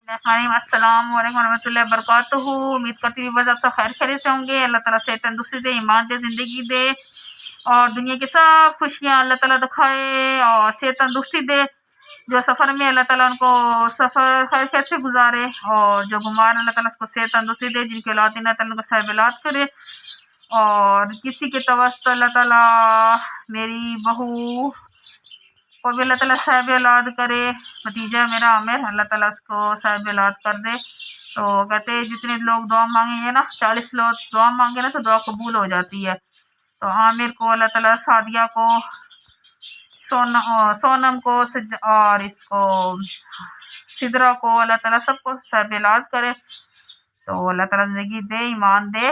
अस्सलाम वालेकुम रहमतुल्लाहि व बरकातुहू। उम्मीद करती हूँ बस आप सब खैर खैरियत से होंगे। अल्लाह ताला से तंदुरुस्ती दे, ईमान दे, ज़िंदगी दे और दुनिया की सब खुशियाँ अल्लाह ताला दिखाए और सेहत तंदुरुस्ती दे। जो सफ़र में अल्लाह ताला उनको सफ़र खैर खैर से गुजारे और जो बीमार अल्लाह ताला उसको सेहत तंदुरुस्ती दे, जिनकी औलाद अल्लाह ताला उनको सहबलात करे। और किसी के तवस्त अल्लाह ताला मेरी बहू को भी अल्लाह ताला साहिब औलाद करे। भतीजा मेरा आमिर अल्लाह ताला उसको साहिब औलाद कर दे। तो कहते हैं जितने लोग दुआ मांगेंगे ना, 40 लोग दुआ मांगे ना तो दुआ कबूल हो जाती है। तो आमिर को अल्लाह ताला, सादिया को, सोनम को और इसको सिदरा को अल्लाह ताला सबको साहिब औलाद करे। तो अल्लाह ताला ज़िंदगी दे, ईमान दे।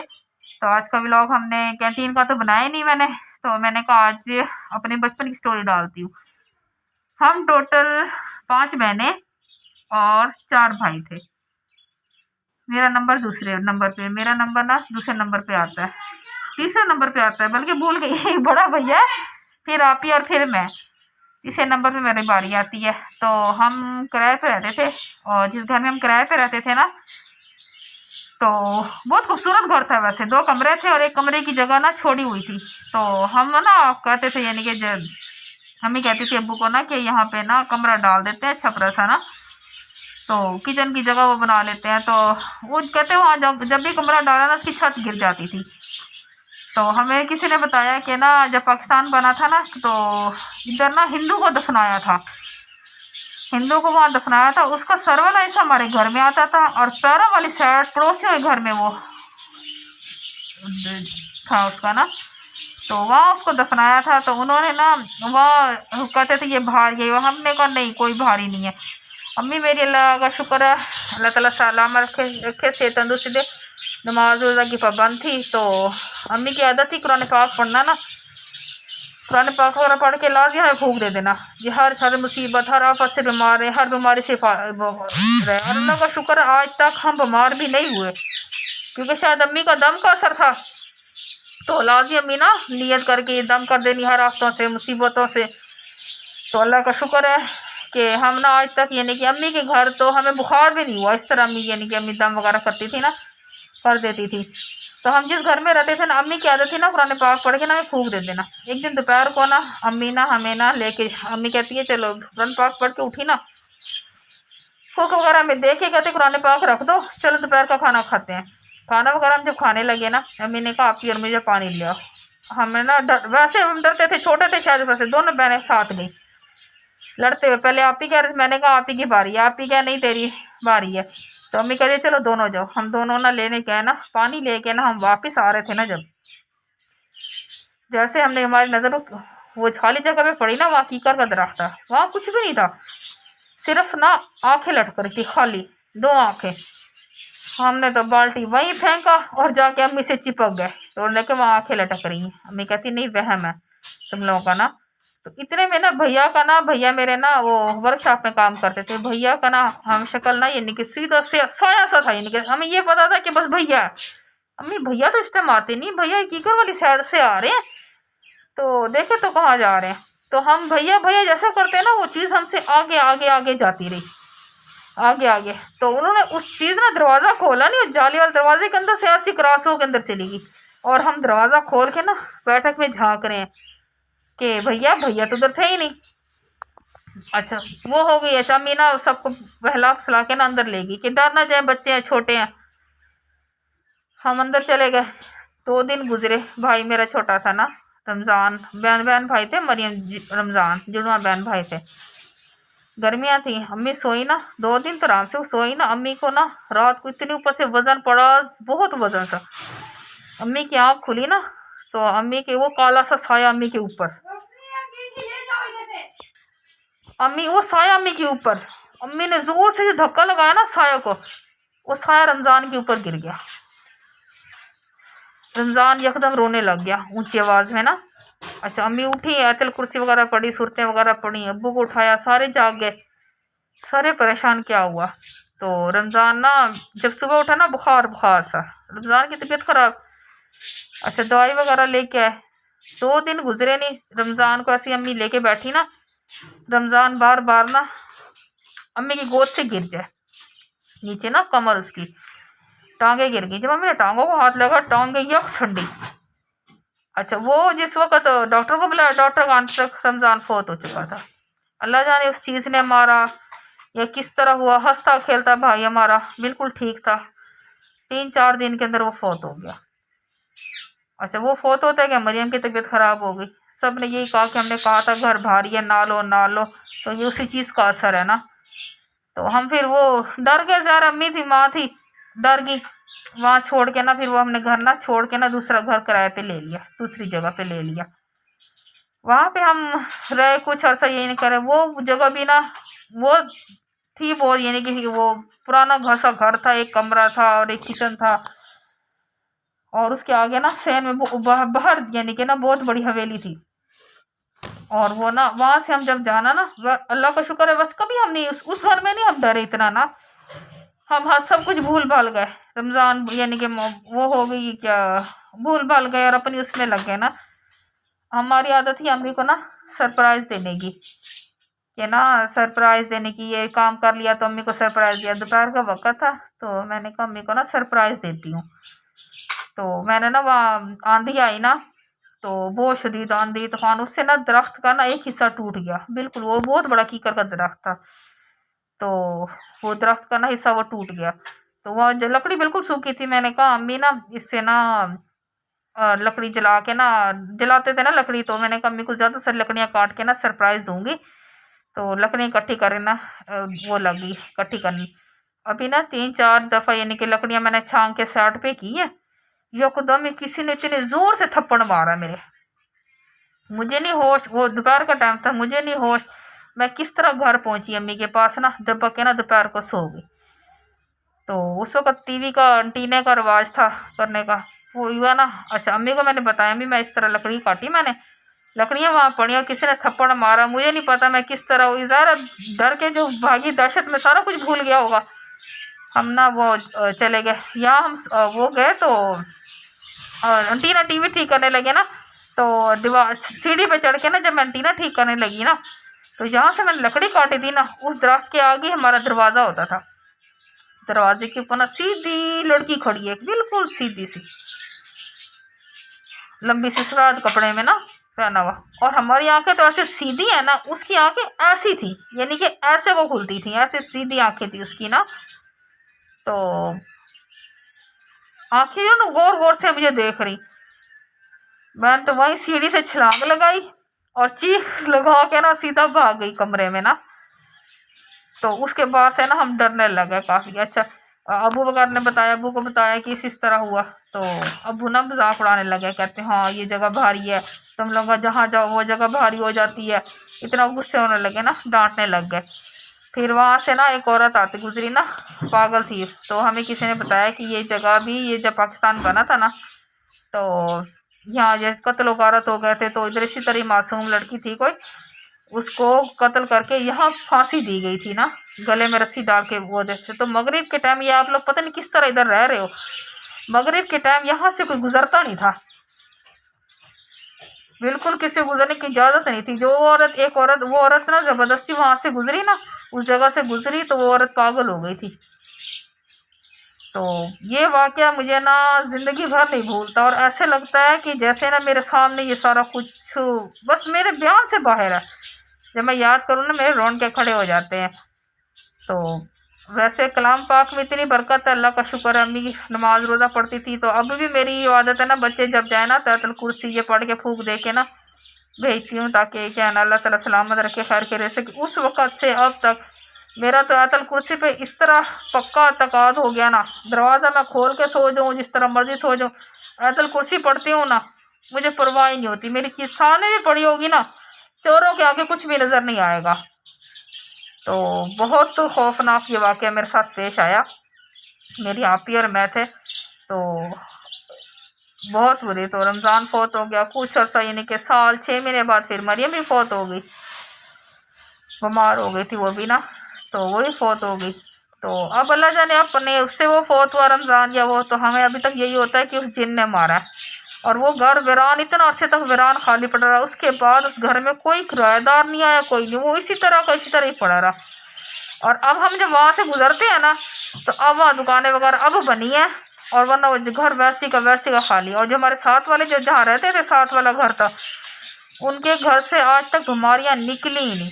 तो आज का व्लॉग हमने कैंटीन का तो बनाया नहीं मैंने, तो मैंने कहा आज अपने बचपन की स्टोरी डालती हूँ। हम टोटल 5 बहनें और 4 भाई थे। मेरा नंबर दूसरे नंबर पे, मेरा नंबर ना दूसरे नंबर पे आता है, तीसरे नंबर पे आता है, बल्कि भूल गई बड़ा भैया, फिर आप ही और फिर मैं। तीसरे नंबर पे मेरी बारी आती है। तो हम किराए पे रहते थे और जिस घर में हम किराए पे रहते थे ना, तो बहुत खूबसूरत घर था। वैसे 2 कमरे थे और एक कमरे की जगह ना छोड़ी हुई थी। तो हम ना कहते थे, यानी कि मम्मी कहती थी अब्बू को ना कि यहाँ पे ना कमरा डाल देते हैं छपरा सा ना, तो किचन की जगह वो बना लेते हैं। तो वो कहते वहाँ जब भी कमरा डाला ना उसकी छत गिर जाती थी। तो हमें किसी ने बताया कि ना जब पाकिस्तान बना था ना, तो इधर ना हिंदू को दफनाया था, हिंदू को वहाँ दफनाया था। उसका सर वाला हिस्सा हमारे घर में आता था और पैरों वाली साइड पड़ोसियों के घर में वो था उसका ना, तो वहाँ उसको दफनाया था। तो उन्होंने ना वहाँ कहते थे ये भारी है, हमने कहा नहीं कोई भारी नहीं है। अम्मी मेरी अल्लाह का शुक्र है, अल्लाह ताला सलाम रखे से तंदुरुस्ती दे, नमाज रोज़ा की पाबंद थी। तो अम्मी की आदत थी कुरान पाक पढ़ना ना, कुरान पाक वगैरह पढ़ के लाज यहाँ फूक दे देना। ये हर मुसीबत, हर आफत से बीमार है, हर बीमारी से रहे। और अल्लाह का शुक्र है आज तक हम बीमार भी नहीं हुए, क्योंकि शायद अम्मी का दम का असर था। तो लाजी अम्मी ना नियत करके दम कर देनी हर आफतों से, मुसीबतों से। तो अल्लाह का शुक्र है कि हम ना आज तक, यानी कि अम्मी के घर तो हमें बुखार भी नहीं हुआ। इस तरह अम्मी, यानी कि अम्मी दम वगैरह करती थी ना, कर देती थी। तो हम जिस घर में रहते थे ना, अम्मी की आदत थी ना कुरान पाक पढ़ के ना हमें फूक दे देना। एक दिन दोपहर को ना अम्मी ना हमें ना लेके, अम्मी कहती है चलो कुरान पाक पढ़ के उठी ना, फूक वगैरह में दे के कहते कुरान पाक रख दो, चलो दोपहर का खाना खाते हैं। खाना वगैरह हम जब खाने लगे ना, अम्मी ने कहा आप ही और मुझे पानी ले आओ। हमें ना वैसे हम डरते थे, छोटे थे शायद, वैसे दोनों बहनें साथ गई लड़ते हुए। पहले आप ही कह रहे, मैंने कहा आप ही की बारी है, आप ही क्या नहीं तेरी बारी है। तो अम्मी कह रही चलो दोनों जाओ। हम दोनों ना लेने गए ना, पानी लेके ना हम वापस आ रहे थे ना, जब जैसे हमने, हमारी नज़र वो खाली जगह पे पड़ी ना, वहाँ कीकर का दरख्त था, वहाँ कुछ भी नहीं था, सिर्फ ना आंखें लटक रही थी, खाली 2 आंखें। हमने तो बाल्टी वहीं फेंका और जाके अम्मी से चिपक गए, तो लेके वहाँ आंखें लटक रही हैं। अम्मी कहती नहीं वहम है तुम लोगों का ना। तो इतने में ना भैया मेरे ना वो वर्कशॉप में काम करते थे। भैया का ना हम शक्ल ना, यानी कि सीधा से साया सा था, यानी कि हमें ये पता था कि बस भैया। अम्मी भैया तो इस टाइम आते नहीं, भैया कीकर वाली साइड से आ रहे हैं, तो देखे तो कहाँ जा रहे हैं। तो हम भैया भैया जैसे करते हैं ना, वो चीज़ हमसे आगे आगे आगे जाती रही, आगे आगे। तो उन्होंने उस चीज़ ना दरवाज़ा खोला नहीं, जाली वाले दरवाजे के अंदर से ऐसी क्रॉस हो के अंदर चली गई। और हम दरवाज़ा खोल के ना बैठक में झांक रहे हैं कि भैया तो उधर थे ही नहीं। अच्छा वो हो गई। अच्छा अम्मी ना सबको बहला फुसला के ना अंदर ले गई कि डर ना जाए, बच्चे हैं छोटे हैं। हम अंदर चले गए। 2 दिन गुजरे। भाई मेरा छोटा था ना, रमज़ान, बहन भाई थे, मरियम रमज़ान, जुड़वा बहन भाई थे। गर्मियाँ थी, अम्मी सोई ना 2 दिन तो आराम से वो सोई ना। अम्मी को ना रात को इतनी ऊपर से वजन पड़ा, बहुत वजन था। अम्मी की आँख खुली ना, तो अम्मी के वो काला सा साया अम्मी के ऊपर, अम्मी वो साया अम्मी के ऊपर। अम्मी ने जोर से जो धक्का लगाया ना साया को, वो साया रमज़ान के ऊपर गिर गया। रमज़ान यकदम रोने लग गया ऊंची आवाज़ में ना। अच्छा अम्मी उठी, आयतल कुर्सी वगैरह पढ़ी, सूरतें वगैरह पढ़ी, अब्बू को उठाया, सारे जाग गए, सारे परेशान क्या हुआ। तो रमज़ान ना जब सुबह उठा ना बुखार सा, रमज़ान की तबीयत ख़राब। अच्छा दवाई वगैरह लेके आए। 2 दिन गुजरे नहीं, रमज़ान को ऐसी अम्मी लेके बैठी ना, रमज़ान बार बार ना अम्मी की गोद से गिर जाए। नीचे ना कमर उसकी, टांगे गिर गई। जब मैंने टांगों को हाथ लगा, टांगे यक ठंडी। अच्छा, वो जिस वक्त डॉक्टर को बुलाया, डॉक्टर का अंत तक रमज़ान फोत हो चुका था। अल्लाह जाने उस चीज़ ने मारा या किस तरह हुआ। हंसता खेलता भाई हमारा बिल्कुल ठीक था, 3-4 दिन के अंदर वो फोत हो गया। अच्छा, वो फोत होता है कि मरियम की तबीयत ख़राब हो गई। सब ने यही कहा कि हमने कहा था घर भारी है, ना लो ना लो, तो ये उसी चीज़ का असर है ना। तो हम फिर वो डर गए, ज़रा अम्मी थी, माँ थी, डर गई। वहाँ छोड़ के ना फिर वो हमने घर ना छोड़ के ना दूसरा घर किराए पे ले लिया, दूसरी जगह पे ले लिया। वहाँ पे हम रहे कुछ अर्सा, यही नहीं करे। वो जगह भी ना वो थी बहुत, यानी कि वो पुराना घसा घर था, एक कमरा था और एक किचन था, और उसके आगे ना शहर में बाहर यानी कि ना बहुत बड़ी हवेली थी। और वो ना वहां से हम जब जाना ना, अल्लाह का शुक्र है बस कभी हम नहीं उस घर में नहीं हम डरे इतना ना। हम हाँ सब कुछ भूल भाल गए, रमजान यानी कि वो हो गई क्या, भूल भाल गए और अपनी उसमें लग गए ना। हमारी आदत ही अम्मी को ना सरप्राइज देने की, कि ना सरप्राइज देने की, ये काम कर लिया तो अम्मी को सरप्राइज दिया। दोपहर का वक्त था तो मैंने कहा अम्मी को ना सरप्राइज देती हूँ। तो मैंने ना वहाँ आंधी आई ना, तो बहुत शदीद आंधी तूफान, उससे ना दरख्त का ना एक हिस्सा टूट गया बिल्कुल। वो बहुत बड़ा कीकर का दरख्त था, तो वो दरख्त का ना हिस्सा वो टूट गया। तो वह लकड़ी बिल्कुल सूखी थी। मैंने कहा अम्मी ना इससे ना लकड़ी जला के ना, जलाते थे ना लकड़ी, तो मैंने कहा अम्मी को ज़्यादा सारी लकड़ियाँ काट के ना सरप्राइज दूंगी। तो लकड़ियाँ इकट्ठी करें ना, वो लगी इकट्ठी करनी। अभी ना 3-4 दफ़ा यानी कि लकड़ियाँ मैंने छांग के साइड पे की है। यकदम ही किसी ने इतने जोर से थप्पड़ मारा मेरे, मुझे नहीं होश, वो दोपहर का टाइम था, मुझे नहीं होश। मैं किस तरह घर पहुंची अम्मी के पास ना, दबक के ना दोपहर को सो गई। तो उस वक्त टीवी का एंटीने का रिवाज था करने का, वो हुआ ना। अच्छा, अम्मी को मैंने बताया अम्मी मैं इस तरह लकड़ी काटी, मैंने लकड़ियाँ वहाँ पड़ी और किसी ने थप्पड़ मारा, मुझे नहीं पता मैं किस तरह हुई। ज़रा डर के जो भागी, दहशत में सारा कुछ भूल गया होगा। हम ना वो चले गए यहाँ, हम वो गए तो एंटीना टीवी ठीक करने लगे ना, तो दीवार सीढ़ी पे चढ़ के ना जब मैं एंटीना ठीक करने लगी ना, तो जहाँ से मैंने लकड़ी काटी थी ना, उस दरख्त के आगे हमारा दरवाज़ा होता था। दरवाजे के ऊपर ना सीधी लड़की खड़ी है, बिल्कुल सीधी सी, लंबी सी सराद कपड़े में ना पहना हुआ, और हमारी आंखें तो ऐसे सीधी है ना, उसकी आंखें ऐसी थी यानी कि ऐसे वो खुलती थी, ऐसे सीधी आंखें थी उसकी ना। तो आंखें जो ना गौर गौर से मुझे देख रही। मैंने तो वहीं सीढ़ी से छलांग लगाई और चीख लगा के ना सीधा भाग गई कमरे में ना। तो उसके बाद से ना हम डरने लगे काफ़ी। अच्छा, अबू बकर ने बताया, अबू को बताया कि इस तरह हुआ, तो अबू ना मजाक उड़ाने लगे, कहते हाँ ये जगह भारी है, तुम लोग जहाँ जाओ वो जगह भारी हो जाती है। इतना गुस्से होने लगे ना, डांटने लग गए। फिर वहाँ से ना एक औरत आती गुजरी ना, पागल थी, तो हमें किसी ने बताया कि ये जगह भी, ये जब पाकिस्तान बना था ना, तो यहाँ जैसे कत्ल गारत हो गए थे, तो इधर इसी तरह मासूम लड़की थी कोई, उसको कत्ल करके यहाँ फांसी दी गई थी ना, गले में रस्सी डाल के वो जैसे। तो मगरिब के टाइम, ये आप लोग पता नहीं किस तरह इधर रह रहे हो, मगरिब के टाइम यहाँ से कोई गुजरता नहीं था, बिल्कुल किसी को गुजरने की इजाज़त नहीं थी। जो औरत, एक औरत, वो औरत ना ज़बरदस्ती वहाँ से गुजरी ना, उस जगह से गुजरी, तो वो औरत पागल हो गई थी। तो ये वाक़या मुझे ना ज़िंदगी भर नहीं भूलता, और ऐसे लगता है कि जैसे ना मेरे सामने ये सारा कुछ बस मेरे बयान से बाहर है। जब मैं याद करूँ ना, मेरे रोंगटे खड़े हो जाते हैं। तो वैसे कलाम पाक में इतनी बरकत है, अल्लाह का शुक्र है। अम्मी नमाज रोज़ा पढ़ती थी, तो अब भी मेरी ये आदत है ना, बच्चे जब जाए ना तो आयतुल कुर्सी ये पढ़ के फूंक दे के ना भेजती हूँ, ताकि क्या है ना अल्लाह ताला सलामत रखे, खैर के रह सके। उस वक़्त से अब तक मेरा तो आयतुल कुर्सी पे इस तरह पक्का तकाद हो गया ना, दरवाज़ा मैं खोल के सो जाऊँ, जिस तरह मर्जी सो जाऊँ, आयतुल कुर्सी पढ़ती हूँ ना, मुझे परवाह ही नहीं होती। मेरी चीज़ सामने भी पड़ी होगी ना, चोरों के आगे कुछ भी नज़र नहीं आएगा। तो बहुत खौफनाक ये वाक़या मेरे साथ पेश आया। मेरी आपी और मैं थे, तो बहुत बुरी। तो रमज़ान फौत हो गया, कुछ अर्सा यानी कि साल 6 महीने बाद फिर मरियम भी फौत हो गई, बीमार हो गई थी वो भी ना, तो वो भी फौत हो गई। तो अब अल्लाह जाने अपने उससे वो फौत हुआ रमज़ान या वो, तो हमें अभी तक यही होता है कि उस जिन ने मारा है। और वो घर वीरान, इतना अर्से तक वीरान खाली पड़ा रहा, उसके बाद उस घर में कोई किराएदार नहीं आया, कोई नहीं, वो इसी तरह का इसी तरह ही पड़ा रहा। और अब हम जब वहाँ से गुजरते हैं ना, तो अब वहाँ दुकानें वगैरह अब बनी है, और वरना वो घर वैसी का खाली। और जो हमारे साथ वाले जो जहाँ रहते थे, साथ वाला घर था, उनके घर से आज तक बीमारियाँ निकली ही नहीं।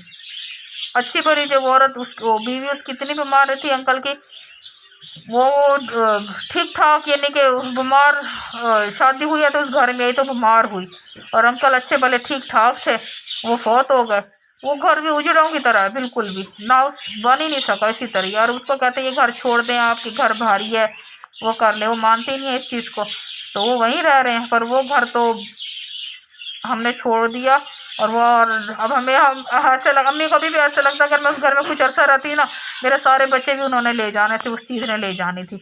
अच्छी भरी जो औरत वो बीवी उसकी इतनी बीमार रहती अंकल की, वो ठीक ठाक, यानी कि बीमार, शादी हुई है तो उस घर में ही तो बीमार हुई, और अंकल अच्छे भले ठीक ठाक थे, वो फौत हो गए। वो घर भी उजड़ों की तरह है, बिल्कुल भी ना उस बन ही नहीं सका इसी तरह। और उसको कहते हैं ये घर छोड़ दें, आपके घर भारी है, वो कर ले, वो मानते ही नहीं है इस चीज़ को, तो वो वहीं रह रहे हैं। पर वो घर तो हमने छोड़ दिया। और वो, और अब हमें ऐसे लगा, अम्मी को भी ऐसा लगता अगर मैं उस घर में कुछ अर्सा रहती ना, मेरे सारे बच्चे भी उन्होंने ले जाने थे, उस चीज़ ने ले जानी थी।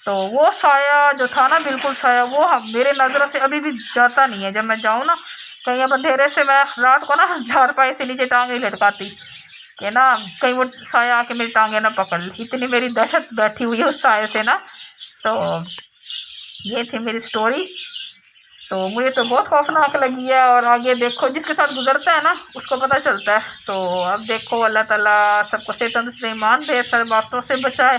तो वो साया जो था ना, बिल्कुल साया, वो मेरे नज़रों से अभी भी जाता नहीं है। जब मैं जाऊँ ना कहीं, अब अंधेरे से मैं रात को ना चारपाई से नीचे टांगे लटकाती कि ना कहीं वो साया आके मेरी टांगे ना पकड़ ली, इतनी मेरी दहशत बैठी हुई है उस साये से ना। तो ये थी मेरी स्टोरी। तो मुझे तो बहुत खौफनाक लगी है, और आगे देखो जिसके साथ गुजरता है ना उसको पता चलता है। तो अब देखो अल्लाह ताला सबको सेहत तंदुरुस्ती ईमान दे, सब बातों से बचाए।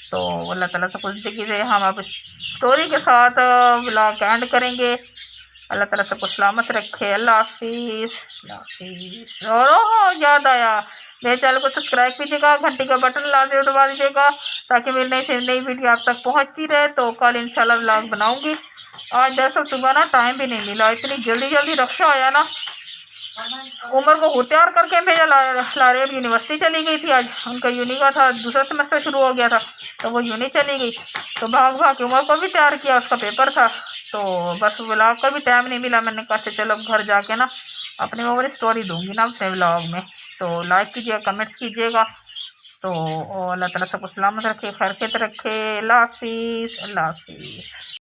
तो अल्लाह ताला सबको ज़िंदगी दे। हम अब स्टोरी के साथ व्लॉग एंड करेंगे। अल्लाह ताला सबको सलामत रखे। अल्लाह हाफिज़, अल्लाह हाफिज़। और ओह याद आया, मेरे चैनल को सब्सक्राइब कीजिएगा, घंटी का बटन लाजमी दबा दीजिएगा, ताकि मेरी नई से नई वीडियो आप तक पहुंचती रहे। तो कल इंशाल्लाह व्लॉग बनाऊंगी। आज दरअसल सुबह ना टाइम भी नहीं मिला, इतनी जल्दी जल्दी रक्षा आया ना, उमर को तैयार करके भेजा। लारेब यूनिवर्सिटी चली गई थी, आज उनका यूनी का था, दूसरा सेमेस्टर शुरू हो गया था, तो वो यूनी चली गई। तो भाग भाग के उमर को भी तैयार किया, उसका पेपर था। तो बस व्लॉग का भी टाइम नहीं मिला। मैंने कहा चलो घर जाके ना अपनी वो वाली स्टोरी दूंगी ना अपने व्लॉग में। तो लाइक कीजिएगा, कमेंट्स कीजिएगा। तो अल्लाह ताला सबको सलामत रखे, खैर रखे। अल्लाह हाफिज़, अल्लाह हाफिज़।